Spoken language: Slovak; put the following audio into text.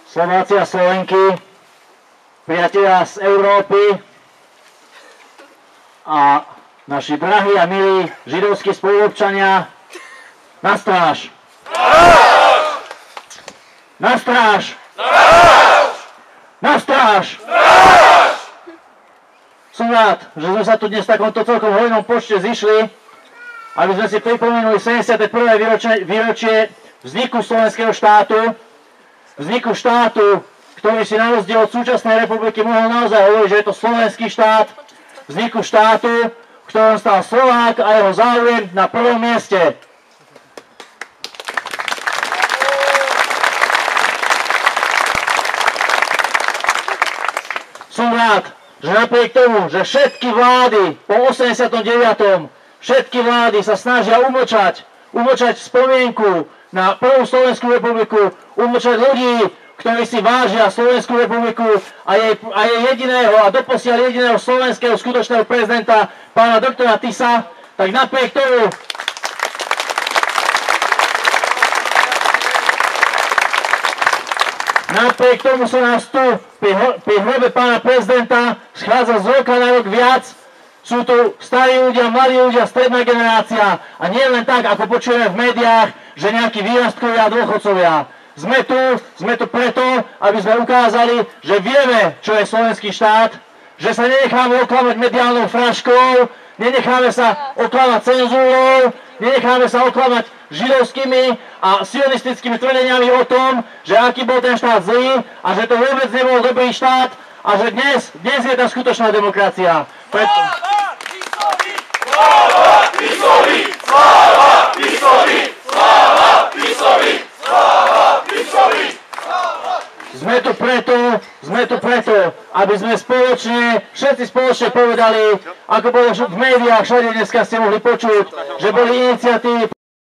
Slováci a Slovenky, priatelia z Európy a naši drahí a milí židovskí spoluobčania, na stráž! Na stráž! Na stráž! Som rád, že sme sa tu dnes v takomto celkom hojnom počte zišli, aby sme si pripomenuli 71. výročie vzniku slovenského štátu, vzniku štátu, ktorý si na rozdiel od súčasnej republiky mohol naozaj hovoriť, že je to slovenský štát, vzniku štátu, v ktorom stal Slovák a jeho záujem na prvom mieste. Som rád, že napriek tomu, že všetky vlády po 89. všetky vlády sa snažia umlčať spomienku na prvú Slovenskú republiku, umlčať ľudí, ktorí si vážia Slovenskú republiku a jej jediného a doposiaľ jediného slovenského skutočného prezidenta, pána doktora Tisa, tak napriek tomu sa nás tu pri hrobe pána prezidenta schádza z roka na rok viac. Sú tu starí ľudia, mladí ľudia, stredná generácia a nie len tak, ako počujeme v médiách, že nejakí výrastkovia a dôchodcovia. Sme tu preto, aby sme ukázali, že vieme, čo je slovenský štát, že sa nenecháme oklamať mediálnou fraškou, nenecháme sa oklamať cenzúrou, nenecháme sa oklamať židovskými a sionistickými tvrdeniami o tom, že aký bol ten štát zlý a že to vôbec nebol dobrý štát a že dnes je tá skutočná demokracia. Sme tu preto, aby sme všetci spoločne povedali, ako bolo v médiách, všade dneska ste mohli počuť, že boli iniciatívy